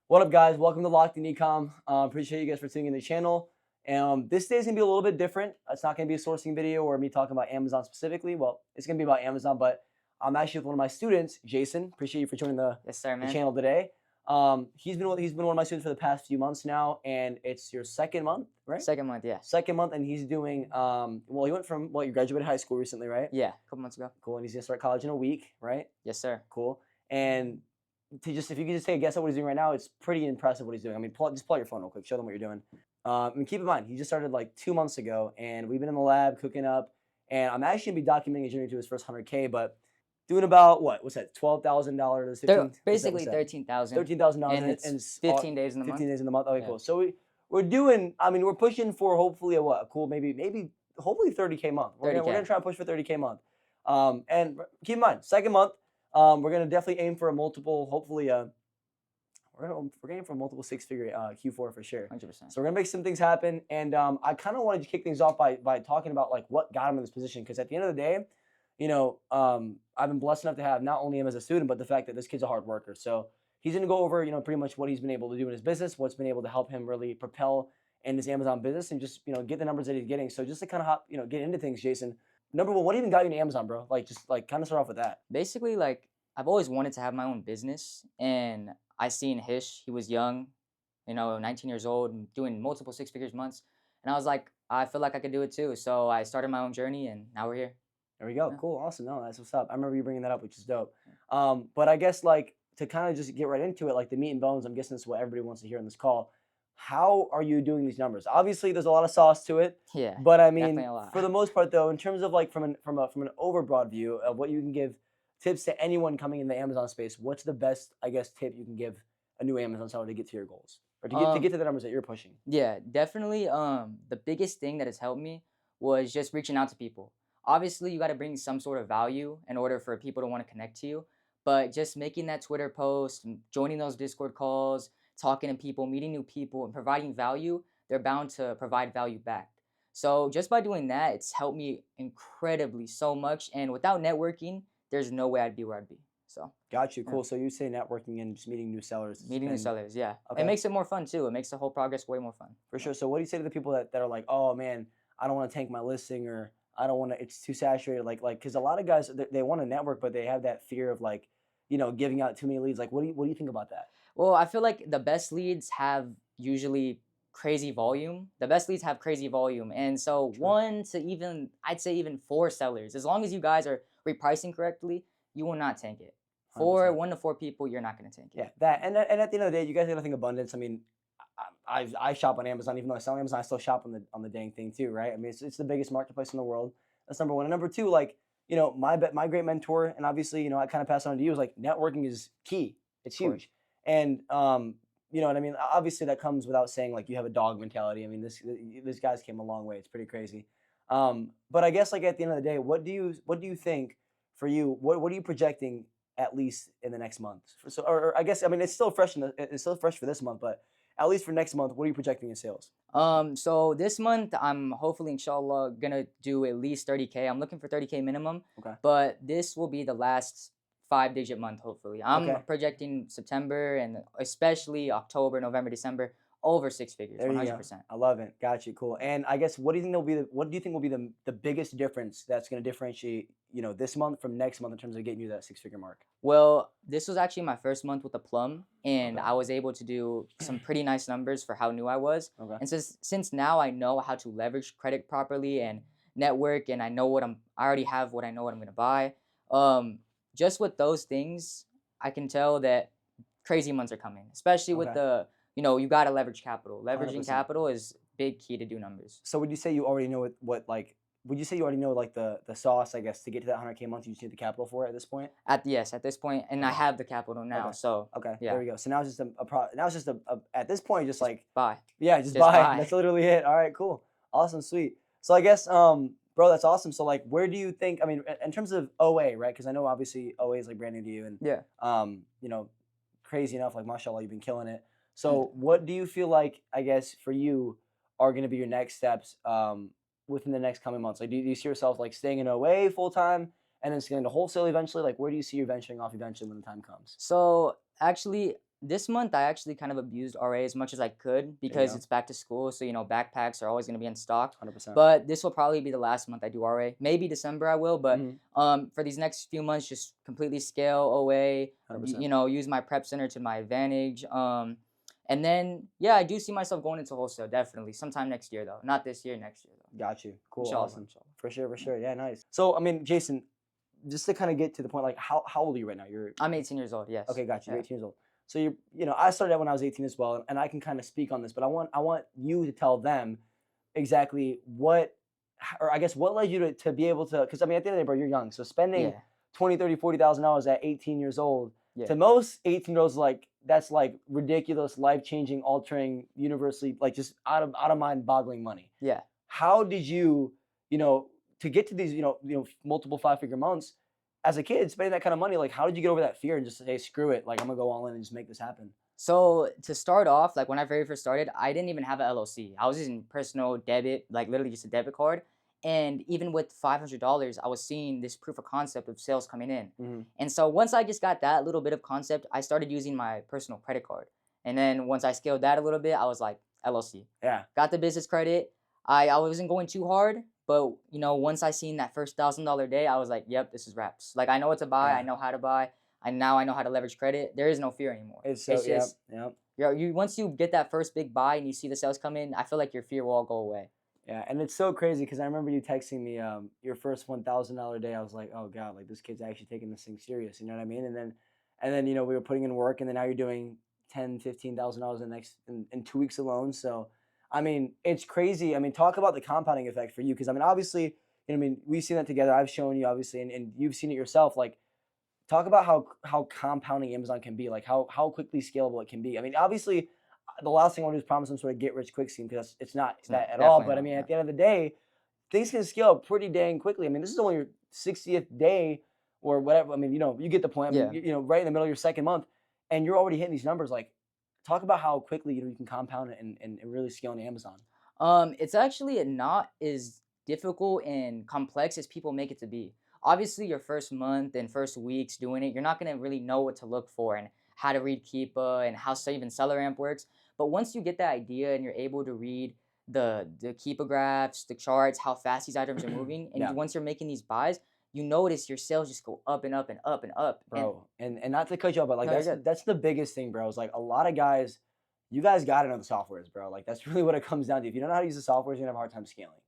What up, guys? Welcome to Locked in Ecom. Appreciate you guys for tuning in the channel. This day is gonna be a little bit different. It's not gonna be a sourcing video or me talking about Amazon specifically. Well, it's gonna be about Amazon, but I'm actually with one of my students, Jason. Appreciate you for joining Yes, sir, the man. channel today. He's been one of my students for the past few months now, and it's your second month, right? Second month, yeah. Second month, and he's doing well. He went from you graduated high school recently, right? Yeah, a couple months ago. Cool, and he's gonna start college in a week, right? Yes, sir. Cool. And if you could just take a guess at what he's doing right now, it's pretty impressive what he's doing. I mean, just pull out your phone real quick, show them what you're doing. And keep in mind, he just started like 2 months ago, and we've been in the lab cooking up. And I'm actually gonna be documenting his journey to his first 100K, but doing about what's that? $12,000, Basically 13,000. $13,000 And it's 15 days in the month. 15 days in the month. Okay, Yeah. cool. So we're doing. I mean, we're pushing for hopefully a cool maybe hopefully 30K month. We're 30K. gonna try and push for 30K month. And keep in mind, second month. We're gonna definitely aim for a multiple. Hopefully, we're aiming for a multiple six-figure Q4 for sure. 100%. So we're gonna make some things happen, and I kind of wanted to kick things off by talking about like what got him in this position. Because at the end of the day, I've been blessed enough to have not only him as a student, but the fact that this kid's a hard worker. So he's gonna go over pretty much what he's been able to do in his business, what's been able to help him really propel in his Amazon business, and just get the numbers that he's getting. So just to kind of get into things, Jason. Number one, what even got you into Amazon, bro? Like just like kind of start off with that. Basically, like, I've always wanted to have my own business. And I seen Hish. He was young, 19 years old, and doing multiple six figures months. And I was like, I feel like I could do it too. So I started my own journey, and now we're here. There we go. Yeah. Cool. Awesome. No, that's what's up. I remember you bringing that up, which is dope. But I guess like to kind of just get right into it, like the meat and bones, I'm guessing this is what everybody wants to hear on this call. How are you doing these numbers? Obviously, there's a lot of sauce to it, Yeah, but I mean, definitely a lot. for the most part, though, in terms of like from an overbroad view of what you can give tips to anyone coming in the Amazon space, what's the best, I guess, tip you can give a new Amazon seller to get to your goals or to get to the numbers that you're pushing? Yeah, definitely. The biggest thing that has helped me was just reaching out to people. Obviously, you got to bring some sort of value in order for people to want to connect to you. But just making that Twitter post, and joining those Discord calls, talking to people, meeting new people, and providing value, they're bound to provide value back. So just by doing that, it's helped me incredibly so much. And without networking, there's no way I'd be where I'd be. So Got you. yeah. Cool. So you say networking and just meeting new sellers. has Meeting new been- sellers, yeah. Okay. It makes it more fun too. It makes the whole progress way more fun. For sure. So what do you say to the people that are like, oh man, I don't want to tank my listing or I don't want to, it's too saturated. Like, cause a lot of guys, they want to network, but they have that fear of like, giving out too many leads. Like, what do you think about that? Well, I feel like the best leads have usually crazy volume. The best leads have crazy volume. And so True. one to even, I'd say even four sellers, as long as you guys are repricing correctly, you will not tank it. 100%. 1 to 4 people, you're not going to tank it. Yeah, that and at the end of the day, you guys gotta think abundance. I mean, I shop on Amazon, even though I sell on Amazon, I still shop on the dang thing too, right? I mean, it's the biggest marketplace in the world. That's number one. And number two, like my great mentor, and obviously I kind of pass on to you is like networking is key. It's Of course. huge, and you know what I mean. Obviously, that comes without saying like you have a dog mentality. I mean, this guy's came a long way. It's pretty crazy. But I guess like at the end of the day, what do you think for you? What are you projecting at least in the next month? Or I guess I mean it's still fresh it's still fresh for this month, but at least for next month, what are you projecting in sales? So this month, I'm hopefully, inshallah, gonna do at least 30K. I'm looking for 30K minimum, Okay. but this will be the last 5-digit month, hopefully. I'm Okay. projecting September and especially October, November, December, over six figures, There you 100%. go. I love it. Got you. Cool. And I guess what do you think will be the biggest difference that's going to differentiate this month from next month in terms of getting you that six-figure mark? Well, this was actually my first month with the plum, and Okay. I was able to do some pretty nice numbers for how new I was. Okay. And since now I know how to leverage credit properly and network, and I already have what I know what I'm gonna buy. Just with those things, I can tell that crazy months are coming, especially with Okay. you gotta leverage capital. Leveraging 100%. capital is big key to do numbers. So would you say you already know what like? Would you say you already know like the sauce? I guess to get to that 100K month, you just need the capital for it at this point. At this point, and I Okay. have the capital now, Okay. so Okay. yeah. There we go. So now it's just now it's just a at this point just like Bye. yeah, just Just buy. buy. That's literally it. All right, cool. Awesome, sweet. So I guess bro, that's awesome. So like where do you think I mean in terms of OA, right? Cuz I know obviously OA is like brand new to you and Yeah. crazy enough like mashallah you've been killing it. So what do you feel like I guess for you are going to be your next steps within the next coming months? Like do you see yourself like staying in OA full time and then scaling to wholesale eventually? Like where do you see you venturing off eventually when the time comes? So actually, This month I actually kind of abused RA as much as I could There you because go. it's back to school, so backpacks are always going to be in stock. 100%. But this will probably be the last month I do RA. Maybe December I will, but Mhm. for these next few months, just completely scale OA. 100%. Use my prep center to my advantage. And then yeah, I do see myself going into wholesale definitely sometime next year though. Not this year, next year though. Got you. Cool. Inshallah, Awesome. inshallah. For sure. For Yeah. sure. Yeah. Nice. So, I mean, Jason, just to kind of get to the point, like, how old are you right now? You're I'm 18 years old. Yes. okay. Got you. You're Yeah. 18 years old. So I started out when I was 18 as well, and I can kind of speak on this, but I want you to tell them exactly or I guess what led you to be able to, because I mean, at the end of the day, bro, you're young. So spending Yeah. 20, 30, $40,000 at 18 years old, Yeah. to most 18-year-olds, like, that's like ridiculous, life-changing, altering, universally, like, just out of mind boggling money. Yeah. How did you, you know, to get to these, multiple five-figure months as a kid, spending that kind of money, like, how did you get over that fear and just say, screw it, like, I'm gonna go all in and just make this happen? So to start off, like when I very first started, I didn't even have an LLC. I was using personal debit, like literally just a debit card. And even with $500, I was seeing this proof of concept of sales coming in. Mm-hmm. And so once I just got that little bit of concept, I started using my personal credit card. And then once I scaled that a little bit, I was like LLC. Yeah. Got the business credit. I wasn't going too hard, but once I seen that first $1,000 day, I was like, yep, this is wraps. Like I know what to buy, Yeah. I know how to buy. And now I know how to leverage credit. There is no fear anymore. It's It's yeah, just yeah. you once you get that first big buy and you see the sales come in, I feel like your fear will all go away. Yeah, and it's so crazy because I remember you texting me your first $1,000 day. I was like, oh god, like this kid's actually taking this thing serious. You know what I mean? And then we were putting in work, and then now you're doing $10,000, $15,000 in 2 weeks alone. So I mean, it's crazy. I mean, talk about the compounding effect for you, because I mean, obviously, I mean, we've seen that together. I've shown you obviously, and you've seen it yourself. Like, talk about how compounding Amazon can be, like how quickly scalable it can be. I mean, obviously, the last thing I want to do is promise some sort of get rich quick scheme, because it's not It's that not at all. definitely But I not. mean, Yeah. at the end of the day, things can scale pretty dang quickly. I mean, this is only your 60th day or whatever. I mean, you get the point. I mean, Yeah. right in the middle of your second month, and you're already hitting these numbers. Like, talk about how quickly you can compound it and really scale on Amazon. It's actually not as difficult and complex as people make it to be. Obviously, your first month and first weeks doing it, you're not gonna really know what to look for and how to read Keepa and how even Seller Amp works. But once you get the idea and you're able to read the Keepa graphs, the charts, how fast these items are moving, and Yeah. once you're making these buys, you notice your sales just go up and up and up and up. And Bro, and not to cut you off, but like no, you're that's good. that's the biggest thing, bro. Is like a lot of guys, you guys got to know the softwares, bro. Like that's really what it comes down to. If you don't know how to use the softwares, you're gonna have a hard time scaling.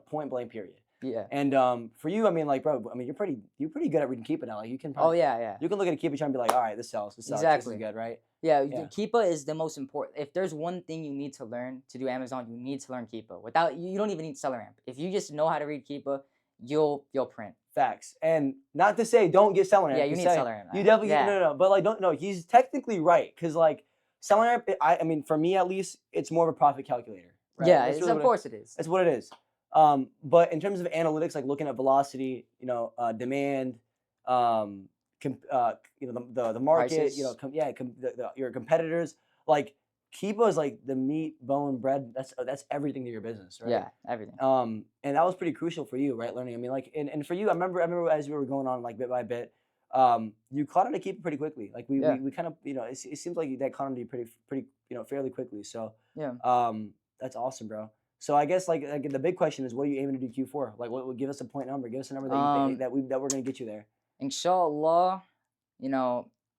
Point blank, period. Yeah. And for you, I mean, like, bro, I mean, you're pretty good at reading Keepa now. Like, you can Oh probably yeah, yeah. you can look at a Keepa chart and be like, all right, this sells, this sucks, this Exactly. is good, right? Yeah, Yeah. Keepa is the most important. If there's one thing you need to learn to do Amazon, you need to learn Keepa. Without you don't even need Seller Amp. If you just know how to read Keepa, you'll print. Facts. And not to say don't get Seller Amp. Yeah, you need Seller Amp. You definitely Yeah. no, but like don't no. He's technically right, because like Seller Amp, I mean, for me at least, it's more of a profit calculator. Right? Yeah, That's really of what course it is. That's what it is. But in terms of analytics, like looking at velocity, demand, the market, Prices. your competitors, like Keepa is like the meat, bone, bread. That's everything to your business, right? Yeah, everything. And that was pretty crucial for you, right? Learning. I mean, like, and for you, I remember as we were going on, like, bit by bit, you caught on to Keepa pretty quickly. Like Yeah. we kind of, it seems like that caught on to you pretty, fairly quickly. So, Yeah. that's awesome, bro. So I guess like the big question is, what are you aiming to do Q4? Like, what would give us a point number? Give us a number that you think that we're gonna get you there. Inshallah,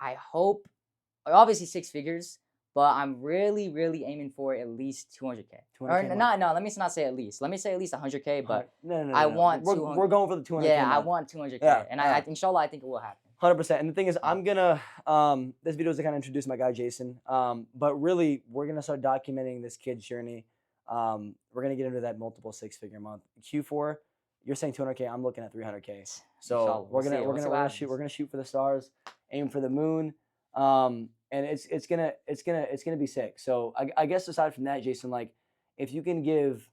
I hope obviously six figures, but I'm really, really aiming for at least 200K. 200K Or no, let me not say at least. Let me say at least 100K, but no, I want we're 200. we're going for the 200K. Yeah, I mark. want 200K. Yeah, And yeah. inshallah, I think it will happen. 100%. And the thing is, I'm gonna this video is to kind of introduce my guy Jason. But really, we're gonna start documenting this kid's journey. We're gonna get into that multiple six-figure month. Q4, you're saying 200K. I'm looking at 300K. So Inshallah, we're we'll see. We'll see what happens. we're gonna shoot for the stars, aim for the moon. And it's gonna be sick. So I guess aside from that, Jason, like, if you can give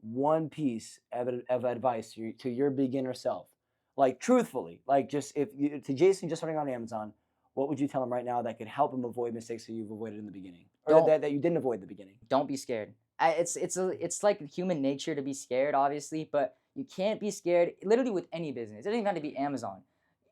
one piece of advice to your beginner self, like truthfully, like just to Jason just starting on Amazon, what would you tell him right now that could help him avoid mistakes that you've avoided in the beginning, or Don't- that you didn't avoid in the beginning? Don't be scared. It's like human nature to be scared, obviously, but you can't be scared literally with any business. It doesn't even have to be Amazon.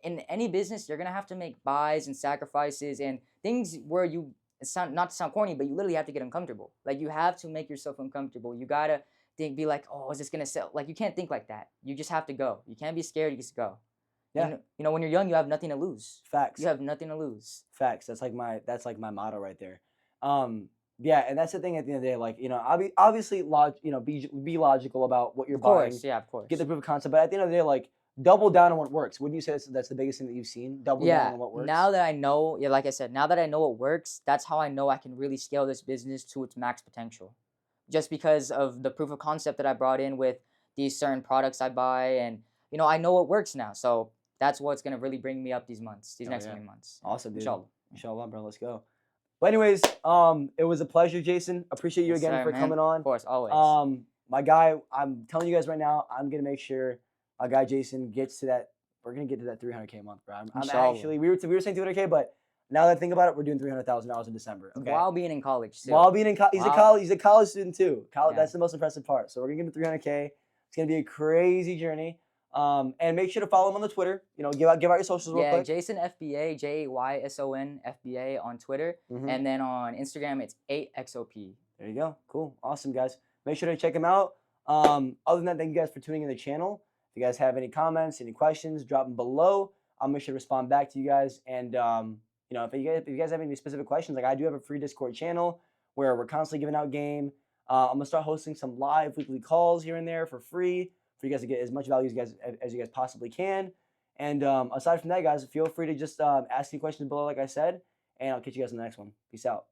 in any business, you're gonna have to make buys and sacrifices and things where you sound not to sound corny, but you literally have to get uncomfortable. Like you have to make yourself uncomfortable. You gotta be like, oh, is this gonna sell? Like you can't think like that. You just have to go. You can't be scared. You just go. Yeah. And when you're young, you have nothing to lose. Facts. You have nothing to lose. Facts. That's like my motto right there. Yeah, and that's the thing at the end of the day. Like, obviously, be logical about what you're Of buying. course, yeah, of course. Get the proof of concept, but at the end of the day, like, double down on what works. Wouldn't you say that's the biggest thing that you've seen? Double down Yeah, on what works. now that I know, yeah, like I said, now that I know what works, that's how I know I can really scale this business to its max potential. Just because of the proof of concept that I brought in with these certain products I buy, and I know what works now. So that's what's gonna really bring me up these months, these Hell next yeah. coming months. Awesome, dude. Inshallah. Inshallah, bro. Let's go. But anyways, it was a pleasure, Jason. Appreciate you Yes, again sir, for man. coming on. Of course, always. My guy, I'm telling you guys right now, I'm gonna make sure my guy Jason gets to that. We're gonna get to that 300K a month, bro. I'm Inshallah. actually we were saying 200K, but now that I think about it, we're doing $300,000 in December. Okay. While being in college, too. While being in college, he's a college student too. Yeah. That's the most impressive part. So we're gonna give him 300K. It's gonna be a crazy journey. And make sure to follow him on the Twitter. Give out your socials real Yeah, quick. Jason FBA, JAYSON FBA on Twitter, Mhm. and then on Instagram it's 8XOP. There you go. Cool. Awesome, guys. Make sure to check him out. Other than that, thank you guys for tuning in the channel. If you guys have any comments, any questions, drop them below. I'll make sure to respond back to you guys. And if you guys have any specific questions, like I do have a free Discord channel where we're constantly giving out game. I'm gonna start hosting some live weekly calls here and there for free for you guys to get as much value as you guys possibly can. And aside from that, guys, feel free to just ask any questions below, like I said, and I'll catch you guys in the next one. Peace out.